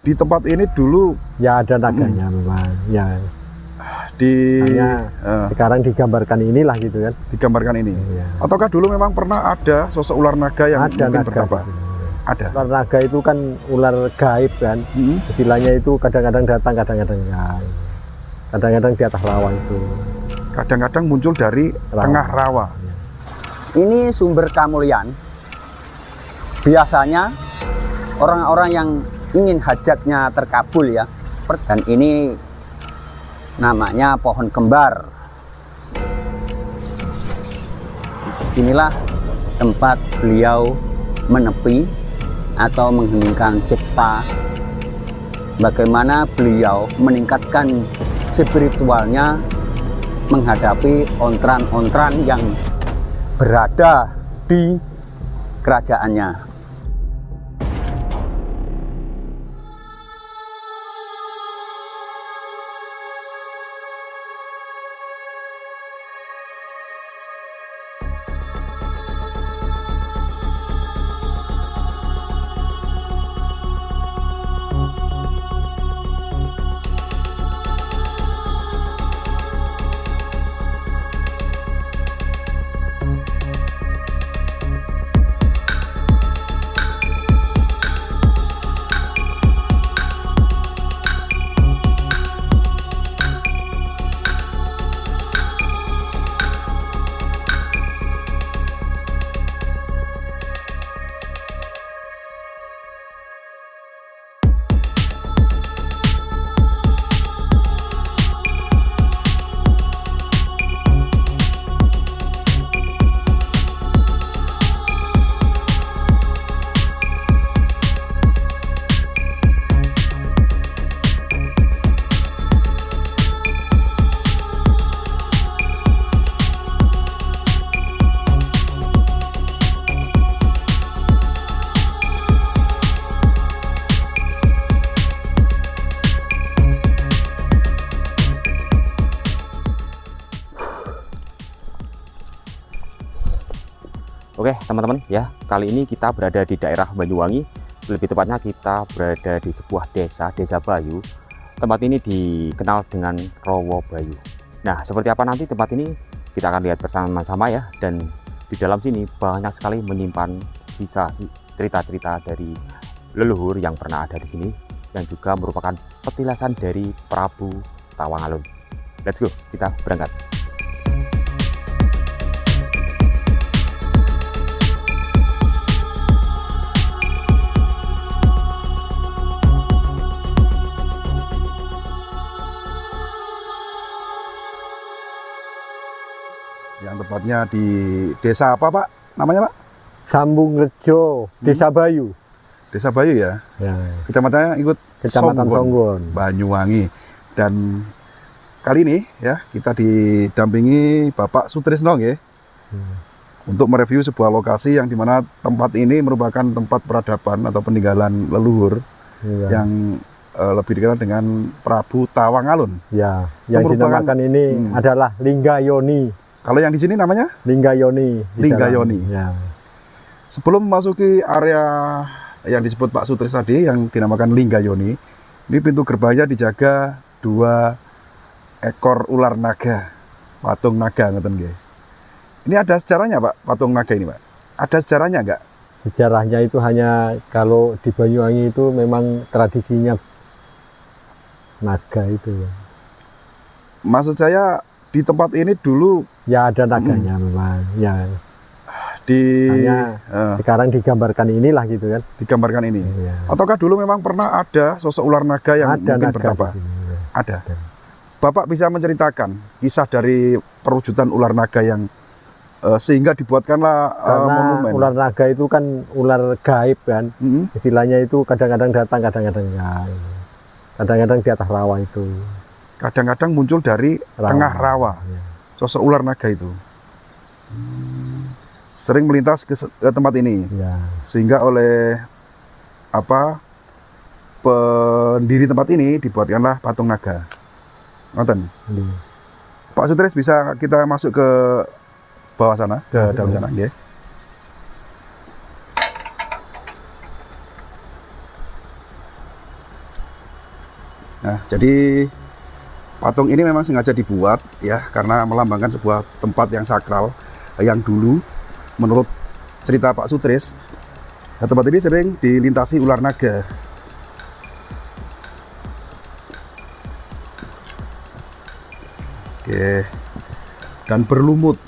Di tempat ini dulu ya ada naganya memang ya. Hanya sekarang digambarkan inilah gitu kan. Digambarkan ini. Ya. Ataukah dulu memang pernah ada sosok ular naga yang ada mungkin naga. bertapa? Ada. Ular naga itu kan ular gaib kan. Istilahnya itu kadang-kadang datang, kadang-kadang enggak. Kadang-kadang di atas rawa itu. Kadang-kadang muncul dari tengah rawa. Ini sumber kemuliaan. Biasanya orang-orang yang ingin hajatnya terkabul ya. Dan ini namanya pohon kembar. Inilah tempat beliau menepi atau mengheningkan cipta. Bagaimana beliau meningkatkan spiritualnya menghadapi ontran-ontran yang berada di kerajaannya. Oke teman-teman ya, kali ini kita berada di daerah Banyuwangi. Lebih tepatnya kita berada di sebuah desa Bayu. Tempat ini dikenal dengan Rowo Bayu. Nah, seperti apa nanti tempat ini kita akan lihat bersama-sama ya. Dan di dalam sini banyak sekali menyimpan sisa cerita-cerita dari leluhur yang pernah ada di sini, yang juga merupakan petilasan dari Prabu Tawangalun. Let's go, kita berangkat. Yang tepatnya di desa apa Pak? Namanya Pak? Sambung Rejo, Desa Bayu. Desa Bayu ya? Ya. Kecamatannya ikut Kecamatan Songgon, Banyuwangi. Dan kali ini ya kita didampingi Bapak Sutrisno ya, untuk mereview sebuah lokasi yang dimana tempat ini merupakan tempat peradaban atau peninggalan leluhur yang lebih dikenal dengan Prabu Tawangalun. Ya, yang dinamakan ini adalah Linggayoni. Kalau yang di sini namanya? Linggayoni. Linggayoni. Ya. Sebelum memasuki area yang disebut Pak Sutris tadi, yang dinamakan Linggayoni, ini pintu gerbangnya dijaga 2 ekor ular naga, patung naga, ngeten nggih. Ini ada sejarahnya Pak, patung naga ini Pak? Ada sejarahnya enggak? Sejarahnya itu hanya kalau di Banyuwangi itu memang tradisinya naga itu ya. Maksud saya di tempat ini dulu ya ada naganya memang ya. Hanya sekarang digambarkan inilah gitu kan. Digambarkan ini. Ya. Ataukah dulu memang pernah ada sosok ular naga yang mungkin bertapa? Ada. Bapak bisa menceritakan kisah dari perwujudan ular naga yang sehingga dibuatkanlah monumen. Ular naga itu kan ular gaib kan. Istilahnya itu kadang-kadang datang, kadang-kadang enggak. Kadang-kadang di atas rawa itu. Kadang-kadang muncul dari tengah rawa. Sosok ular naga itu sering melintas ke tempat ini, sehingga oleh pendiri tempat ini dibuatkanlah patung naga. Nonton. Pak Sutris, bisa kita masuk ke bawah sana, ke dalam sana, ya. Nah, jadi patung ini memang sengaja dibuat ya karena melambangkan sebuah tempat yang sakral yang dulu menurut cerita Pak Sutris, nah, tempat ini sering dilintasi ular naga. Oke. Dan berlumut.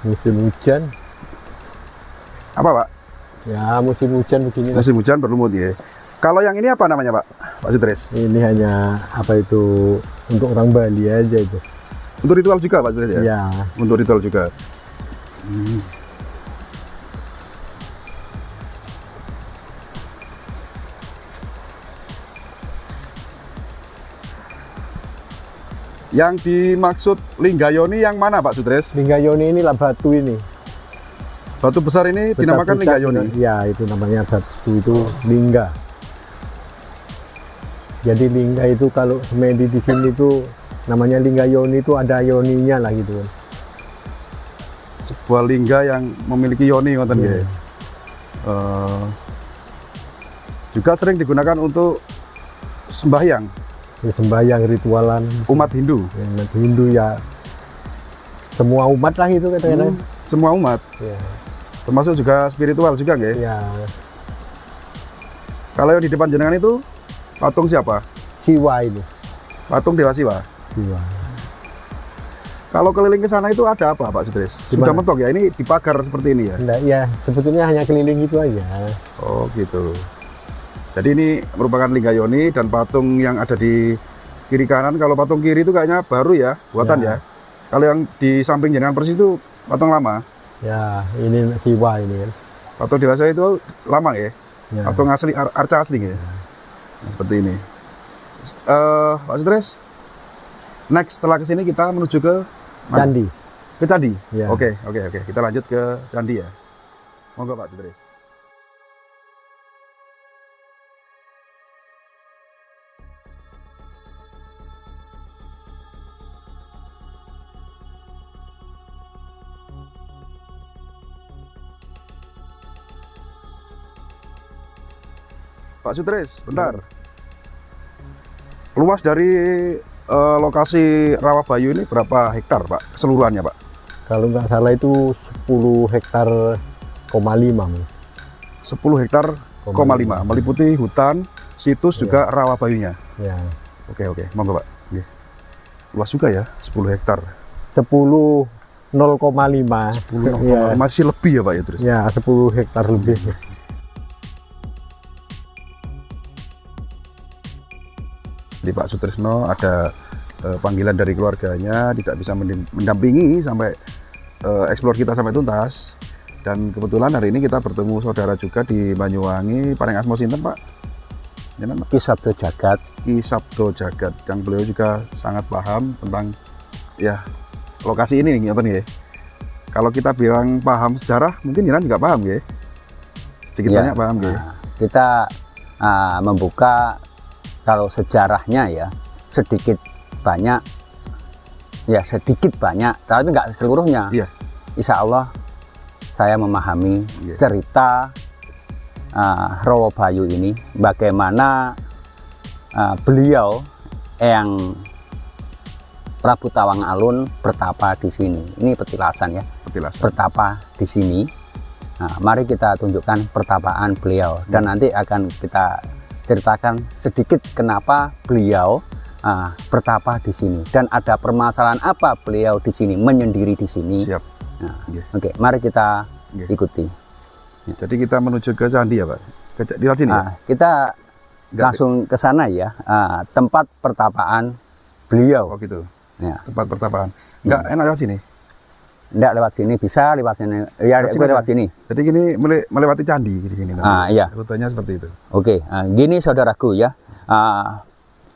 Musim hujan. Apa, Pak? Ya, musim hujan begini. Musim hujan berlumut ya. Kalau yang ini apa namanya, Pak? Pak Sutris? Ini hanya apa itu untuk orang Bali aja itu. Untuk ritual juga, Pak Sutris ya? Ya. Untuk ritual juga. Yang dimaksud Linggayoni yang mana, Pak Sutris? Linggayoni inilah batu ini. Batu besar ini dinamakan Linggayoni. Ya, itu namanya batu itu lingga. Jadi lingga itu kalau semedi di sini itu namanya Linggayoni, itu ada yoninya lah gitu kan. Sebuah lingga yang memiliki yoni, ngoten nggih. Juga sering digunakan untuk sembahyang Ya, sembahyang ritualan umat Hindu. umat Hindu ya, semua umat lah itu kadang-kadang. Semua umat, Ya. termasuk juga spiritual juga nggih. Ya, Kalau yang di depan jenengan itu patung siapa? Siwa ini. Patung Dewa Siwa. Siwa. Kalau keliling ke sana itu ada apa, Pak Sutris? Sudah Gimana? mentok ya, ini dipagar seperti ini ya? Enggak, ya sebetulnya hanya keliling itu aja. Oh gitu. Jadi ini merupakan Linggayoni dan patung yang ada di kiri kanan. Kalau patung kiri itu kayaknya baru ya, buatan Ya. ya. Kalau yang di samping jenengan persis itu patung lama. Ya, ini Siwa ini kan. Patung Dewa Siwa itu lama ya? Ya. Patung asli, arca asli ya? Nah, seperti ini. Pak Sutris, next setelah kesini kita menuju ke mana? Candi. Ke Candi? Ya. Oke. Kita lanjut ke Candi ya. Monggo Pak Sutris. Pak Sutris, bentar. Luas dari lokasi Rawabayu ini berapa hektar, Pak? Keseluruhannya, Pak? Kalau nggak salah itu 10 hektar, 5. 10 hektar, 5, meliputi hutan, situs juga Rawabayunya. Ya. Oke, monggo Pak. Oke. Luas juga ya, 10 hektar. 10 0,5. 10, Ya. masih lebih ya Pak ya terus. Ya, 10 hektar lebih. Di Pak Sutrisno ada panggilan dari keluarganya, tidak bisa mendampingi sampai eksplor kita sampai tuntas. Dan kebetulan hari ini kita bertemu saudara juga di Banyuwangi. Paling asmo sinten Pak? Jenengan Pak? Ki Sabdo Jagat. Ki Sabdo Jagat, yang beliau juga sangat paham tentang ya lokasi ini nih, ngoten nggih. Kalau kita bilang paham sejarah, mungkin Jinan juga paham ya. Sedikit Ya. banyak paham ya. Kita membuka kalau sejarahnya ya sedikit banyak, tapi nggak seluruhnya. Iya. Insya Allah saya memahami Iya. cerita Rawabayu ini, bagaimana beliau yang Prabu Tawang Alun bertapa di sini. Ini petilasan ya, Petilasan. bertapa di sini. Nah, mari kita tunjukkan pertapaan beliau dan nanti akan kita ceritakan sedikit kenapa beliau bertapa di sini dan ada permasalahan apa beliau di sini menyendiri di sini. Siap. Nah, Iya. Oke, mari kita Iya. ikuti. Jadi kita menuju ke candi ya Pak? Di sini ya? Kita Nggak- langsung ke sana ya, tempat pertapaan beliau. Oh gitu, Ya, tempat pertapaan. Enggak enak lewat sini. enggak lewat sini, bisa lewat sini. Ya, Lewat sini lewat aja. sini. Jadi gini melewati candi di sini. Iya. Rutenya seperti itu. Oke, gini saudaraku ya,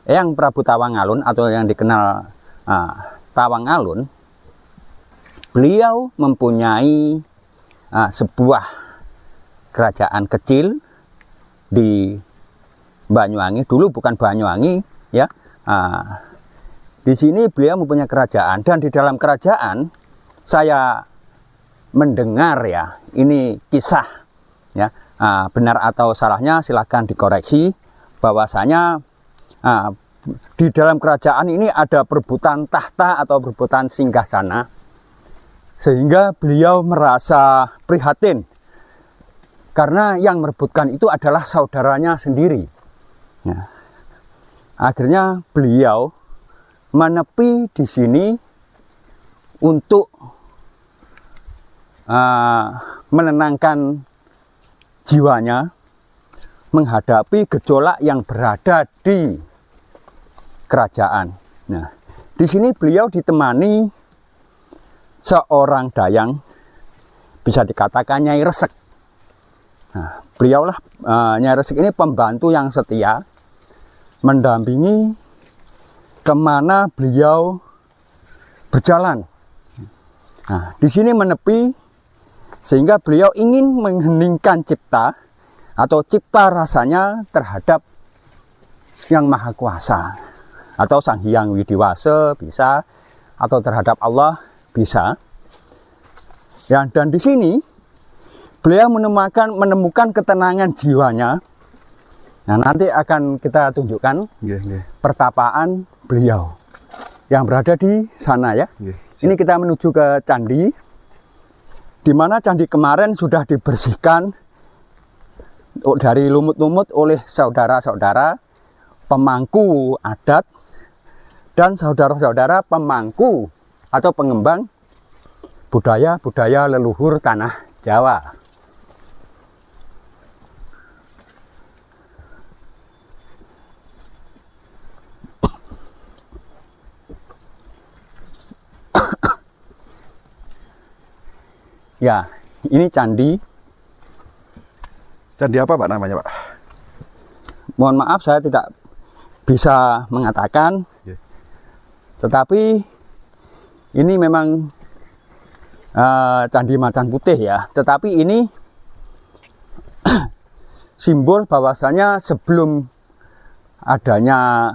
yang Prabu Tawang Alun atau yang dikenal Tawang Alun, beliau mempunyai sebuah kerajaan kecil di Banyuwangi. Dulu bukan Banyuwangi ya. Di sini beliau mempunyai kerajaan dan di dalam kerajaan saya mendengar ya, ini kisah ya. Benar atau salahnya silahkan dikoreksi, bahwasanya di dalam kerajaan ini ada perebutan tahta atau perebutan singgasana, sehingga beliau merasa prihatin karena yang merebutkan itu adalah saudaranya sendiri. Nah, akhirnya beliau menepi di sini untuk menenangkan jiwanya menghadapi gejolak yang berada di kerajaan. Nah, di sini beliau ditemani seorang dayang, bisa dikatakan Nyai Resek. Nah, beliaulah Nyai Resek ini pembantu yang setia, mendampingi kemana beliau berjalan. Nah, di sini menepi sehingga beliau ingin mengheningkan cipta atau cipta rasanya terhadap Yang Maha Kuasa atau Sang Hyang Widiwasa bisa, atau terhadap Allah bisa. Ya, dan di sini beliau menemukan ketenangan jiwanya. Nah, nanti akan kita tunjukkan pertapaan beliau yang berada di sana ya. Ini kita menuju ke candi, di mana candi kemarin sudah dibersihkan dari lumut-lumut oleh saudara-saudara pemangku adat dan saudara-saudara pemangku atau pengembang budaya-budaya leluhur tanah Jawa. Ya, ini candi. Candi apa Pak namanya Pak? Mohon maaf saya tidak bisa mengatakan. Tetapi ini memang Candi Macan Putih ya. Tetapi ini simbol bahwasanya sebelum adanya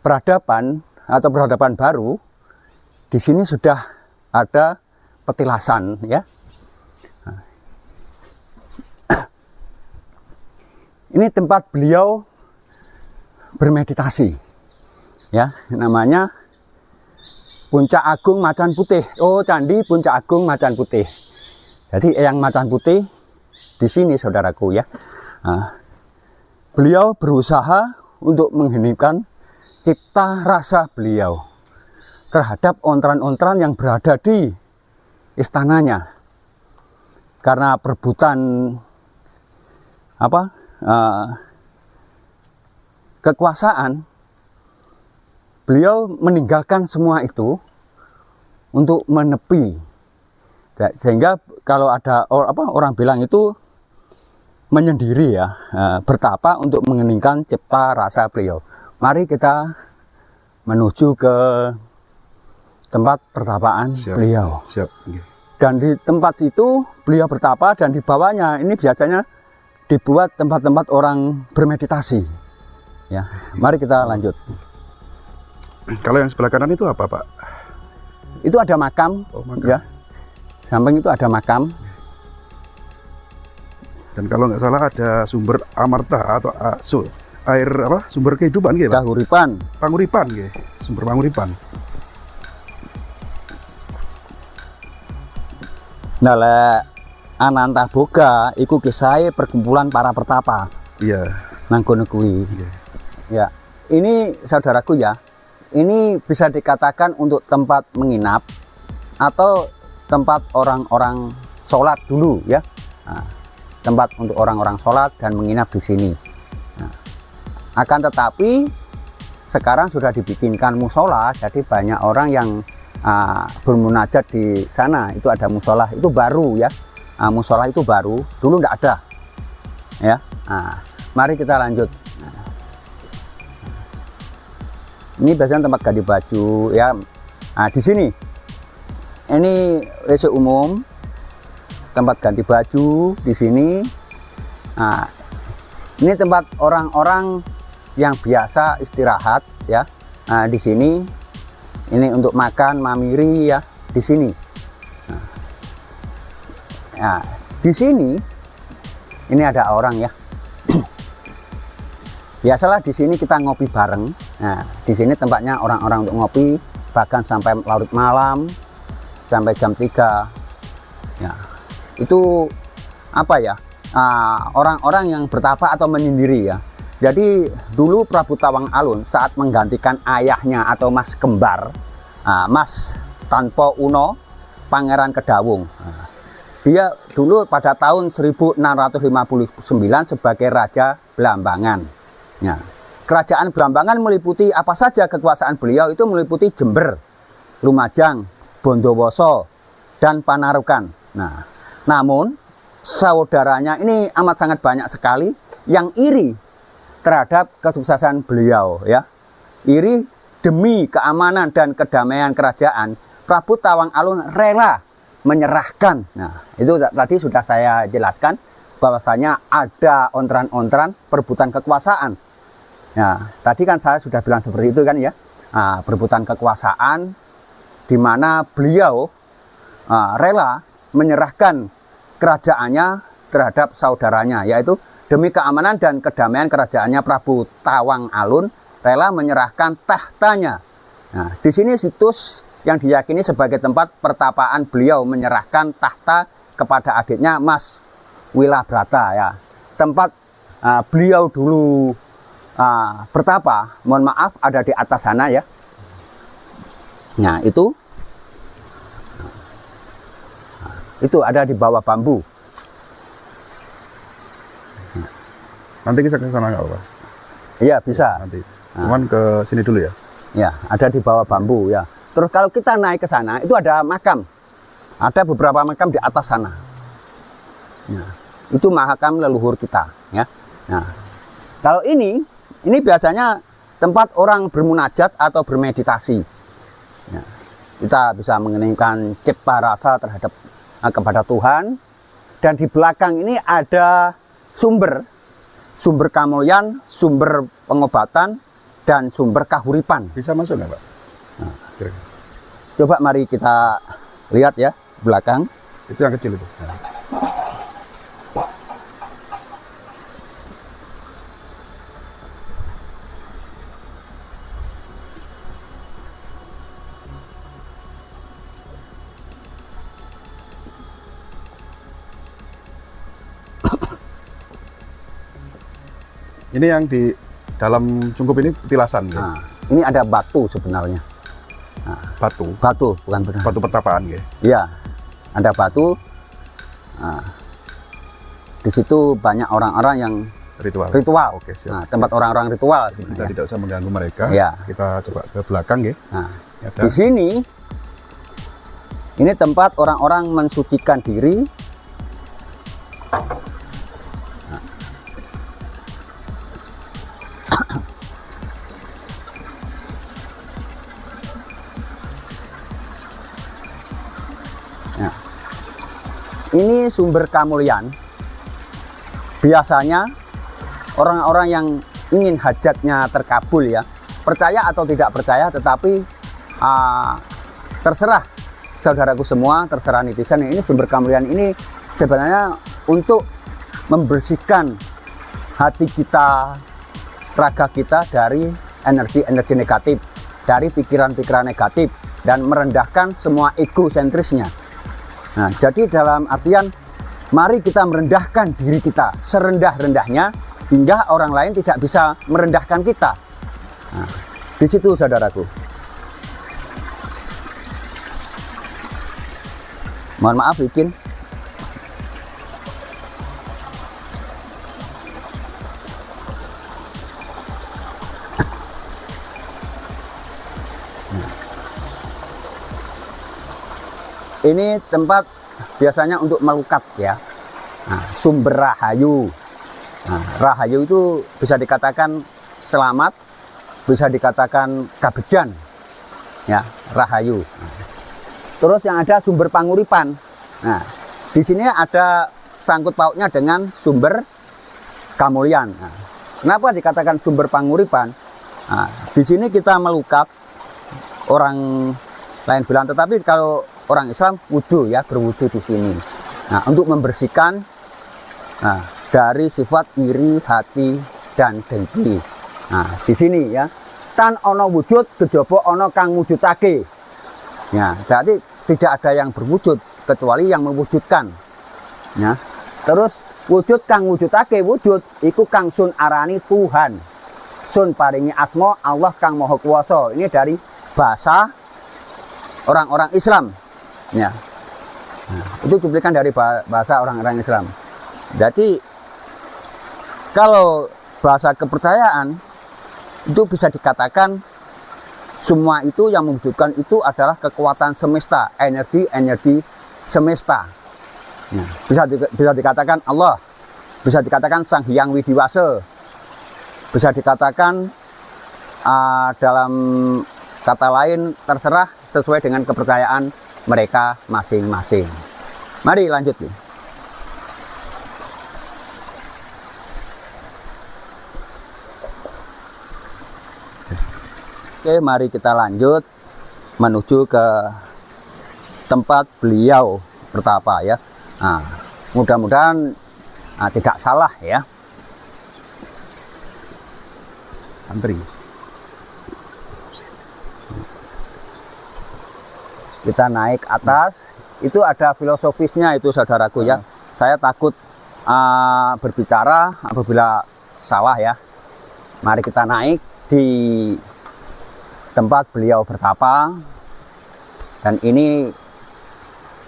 peradaban atau peradaban baru, di sini sudah ada petilasan ya. Ini tempat beliau bermeditasi ya, namanya Puncak Agung Macan Putih. Oh, Candi Puncak Agung Macan Putih. Jadi Eyang Macan Putih di sini saudaraku ya. Nah, beliau berusaha untuk mengheningkan cipta rasa beliau terhadap ontran-ontran yang berada di istananya, karena perebutan kekuasaan. Beliau meninggalkan semua itu untuk menepi, sehingga kalau ada orang bilang itu menyendiri ya, bertapa untuk mengeningkan cipta rasa beliau. Mari kita menuju ke tempat pertapaan beliau. Dan di tempat itu beliau bertapa, dan di bawahnya ini biasanya dibuat tempat-tempat orang bermeditasi. Ya, mari kita lanjut. Kalau yang sebelah kanan itu apa Pak? Itu ada makam, ya. Samping itu ada makam. Dan kalau nggak salah ada sumber amarta atau air sumber kehidupan gitu Pak? Panguripan gitu. Sumber panguripan. Nah, Ananta Boga iku kisahnya perkumpulan para pertapa. Iya. Nang kono kuwi. Ya. Ini saudaraku ya. Ini bisa dikatakan untuk tempat menginap atau tempat orang-orang sholat dulu ya. Nah, tempat untuk orang-orang sholat dan menginap di sini. Nah, akan tetapi sekarang sudah dibikinkan musola, jadi banyak orang yang bermunajat di sana. Itu ada musola, itu baru ya. Musola itu baru, dulu tidak ada ya. Nah, mari kita lanjut. Ini biasanya tempat ganti baju ya. Nah, di sini ini WC umum, tempat ganti baju di sini. Nah, ini tempat orang-orang yang biasa istirahat ya. Nah, di sini ini untuk makan, mamiri ya di sini. Nah, di sini ini ada orang ya. Biasalah di sini kita ngopi bareng. Nah, di sini tempatnya orang-orang untuk ngopi, bahkan sampai larut malam, sampai jam 3. Ya, itu apa ya? Orang-orang yang bertapa atau menyendiri ya. Jadi dulu Prabu Tawang Alun saat menggantikan ayahnya atau mas kembar, Mas Tanpa Uno, Pangeran Kedawung. Dia dulu pada tahun 1659 sebagai Raja Blambangan. Ya, kerajaan Blambangan meliputi apa saja kekuasaan beliau itu meliputi Jember, Lumajang, Bondowoso, dan Panarukan. Nah, namun saudaranya ini amat sangat banyak sekali yang iri terhadap kesuksesan beliau ya. Iri demi keamanan dan kedamaian kerajaan, Prabu Tawang Alun rela menyerahkan. Nah, itu tadi sudah saya jelaskan bahwasanya ada ontran-ontran perebutan kekuasaan. Nah, tadi kan saya sudah bilang seperti itu kan ya, perebutan kekuasaan di mana beliau rela menyerahkan kerajaannya terhadap saudaranya, yaitu demi keamanan dan kedamaian kerajaannya Prabu Tawang Alun rela menyerahkan tahtanya. Nah, di sini situs yang diyakini sebagai tempat pertapaan beliau menyerahkan tahta kepada adiknya Mas Wilabrata ya. Tempat beliau dulu bertapa, mohon maaf ada di atas sana ya. Nah, itu ada di bawah bambu. Nanti kita ke sana nggak apa? Iya, bisa. Nanti. Cuman ke sini dulu ya. Ya, ada di bawah bambu ya. Terus kalau kita naik ke sana itu ada makam. Ada beberapa makam di atas sana. Nah, itu makam leluhur kita ya. Nah, kalau ini biasanya tempat orang bermunajat atau bermeditasi. Ya, kita bisa mengeningkan cipta rasa terhadap kepada Tuhan. Dan di belakang ini ada sumber kamulyan, sumber pengobatan, dan sumber kahuripan. Bisa masuk nggak Pak? Nah, coba mari kita lihat ya belakang. Itu yang kecil itu. Ini yang di dalam cungkup ini petilasan ya? Nah, ini ada batu sebenarnya. Nah, batu bukan benar. Batu pertapaan ya? Iya, ada batu. Nah, di situ banyak orang-orang yang ritual. Oke, siap. Nah, tempat orang-orang ritual. Kita tidak usah mengganggu mereka. Ya. Kita coba ke belakang ya. Nah, di sini ini tempat orang-orang mensucikan diri. Nah, ini sumber kamulyan. Biasanya orang-orang yang ingin hajatnya terkabul ya, percaya atau tidak percaya, tetapi terserah saudaraku semua, terserah netizen. Ini sumber kamulyan ini sebenarnya untuk membersihkan hati kita, raga kita dari energi-energi negatif, dari pikiran-pikiran negatif, dan merendahkan semua egosentrisnya. Nah, jadi dalam artian mari kita merendahkan diri kita serendah-rendahnya hingga orang lain tidak bisa merendahkan kita. Nah, di situ saudaraku. Mohon maaf bikin. Ini tempat biasanya untuk melukat ya. Nah, sumber rahayu. Nah, rahayu itu bisa dikatakan selamat, bisa dikatakan kabejan. Ya, rahayu. Terus yang ada sumber panguripan. Nah, di sini ada sangkut pautnya dengan sumber kamulyan. Nah, kenapa dikatakan sumber panguripan? Nah, di sini kita melukat, orang lain bilang, tetapi kalau orang Islam wudhu ya, berwudhu di sini. Nah, untuk membersihkan dari sifat iri hati dan dengki. Nah, di sini ya, tan ono wujud kejaba ana kang wujudake. Ya, berarti tidak ada yang berwujud kecuali yang mewujudkan. Ya. Terus wujud kang wujudake wujud iku kang sun arani Tuhan. Sun paringi asma Allah kang Maha Kuwasa. Ini dari bahasa orang-orang Islam. Ya. Nah, itu cuplikan dari bahasa orang-orang Islam. Jadi kalau bahasa kepercayaan itu bisa dikatakan semua itu yang mewujudkan itu adalah kekuatan semesta, energi semesta. Ya, bisa dikatakan Allah, bisa dikatakan Sang Hyang Widiwasa, bisa dikatakan dalam kata lain terserah sesuai dengan kepercayaan mereka masing-masing. Mari lanjut. Oke, mari kita lanjut menuju ke tempat beliau bertapa ya. Nah, mudah-mudahan tidak salah ya. Antri. Kita naik atas, itu ada filosofisnya itu saudaraku ya. Saya takut berbicara apabila salah ya. Mari kita naik di tempat beliau bertapa, dan ini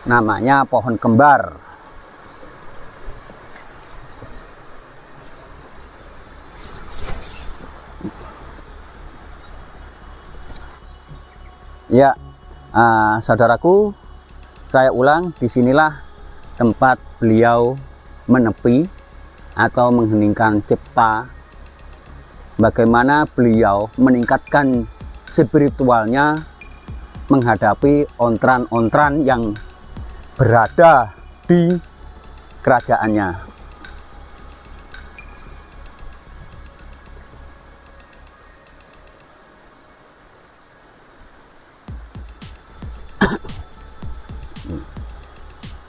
namanya pohon kembar. Ya, saudaraku, saya ulang, disinilah tempat beliau menepi atau mengheningkan cipta. Bagaimana beliau meningkatkan spiritualnya menghadapi ontran-ontran yang berada di kerajaannya.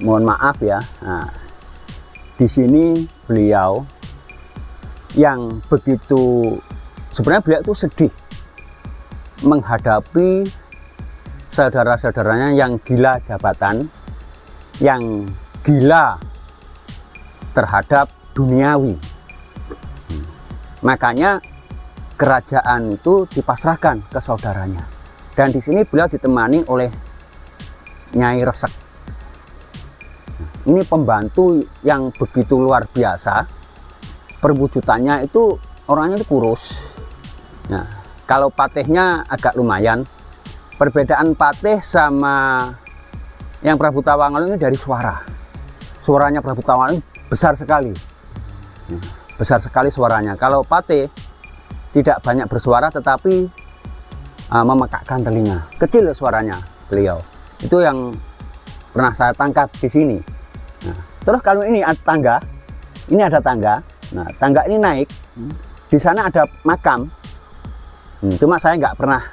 Mohon maaf ya. Nah, di sini beliau yang begitu, sebenarnya beliau itu sedih menghadapi saudara-saudaranya yang gila jabatan, yang gila terhadap duniawi. Makanya kerajaan itu dipasrahkan ke saudaranya. Dan di sini beliau ditemani oleh Nyai Resek. Ini pembantu yang begitu luar biasa. Perwujudannya itu orangnya itu kurus. Nah, kalau patihnya agak lumayan. Perbedaan patih sama yang Prabu Tawangmangu ini dari suara. Suaranya Prabu Tawangmangu besar sekali. Besar sekali suaranya. Kalau patih tidak banyak bersuara tetapi memekakkan telinga. Kecil suaranya beliau. Itu yang pernah saya tangkap di sini. Nah, terus kalau ini ada tangga. Ini ada tangga. Nah, tangga ini naik. Di sana ada makam. Cuma saya nggak pernah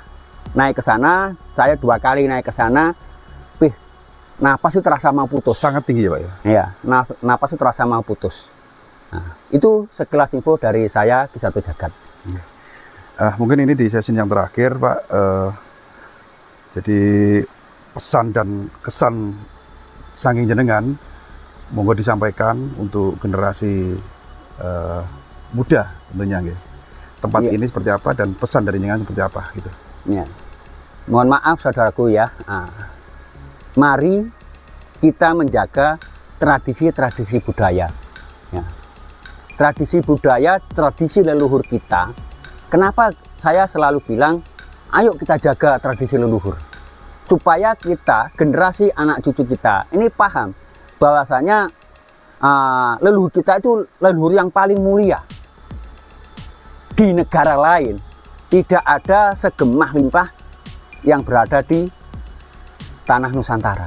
naik ke sana. Saya 2 kali naik ke sana. Napas itu terasa mau putus. Sangat tinggi ya Pak ya? Iya, napas itu terasa mau putus. Nah, itu sekilas info dari saya di Satu Jagat. Mungkin ini di sesi yang terakhir Pak. Jadi pesan dan kesan saking jenengan monggo disampaikan untuk generasi muda tentunya nggih. Tempat ini seperti apa dan pesan dari jenengan seperti apa gitu. Ya. Mohon maaf saudaraku ya. Mari kita menjaga tradisi-tradisi budaya. Ya. Tradisi budaya, tradisi leluhur kita. Kenapa saya selalu bilang, ayo kita jaga tradisi leluhur. Supaya kita, generasi anak cucu kita, ini paham bahwasanya leluhur kita itu leluhur yang paling mulia. Di negara lain tidak ada segemah limpah yang berada di tanah Nusantara.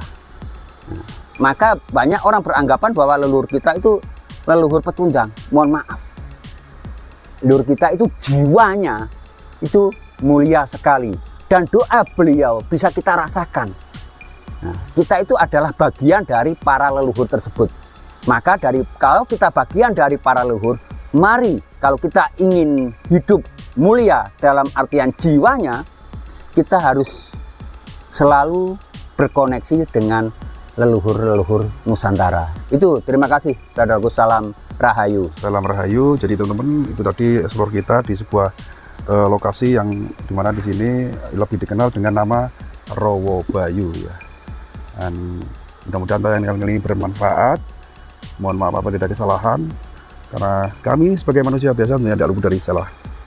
Nah, maka banyak orang beranggapan bahwa leluhur kita itu leluhur pecundang. Mohon maaf, leluhur kita itu jiwanya itu mulia sekali, dan doa beliau bisa kita rasakan. Nah, kita itu adalah bagian dari para leluhur tersebut. Maka kalau kita bagian dari para leluhur, mari kalau kita ingin hidup mulia dalam artian jiwanya, kita harus selalu berkoneksi dengan leluhur-leluhur Nusantara. Itu, terima kasih saudaraku, salam Rahayu. Salam Rahayu. Jadi teman-teman, itu tadi explore kita di sebuah lokasi yang dimana di sini lebih dikenal dengan nama Rowo Bayu ya. Dan mudah-mudahan tayangan kali ini bermanfaat. Mohon maaf apabila ada kesalahan, karena kami sebagai manusia biasa tidak luput dari salah.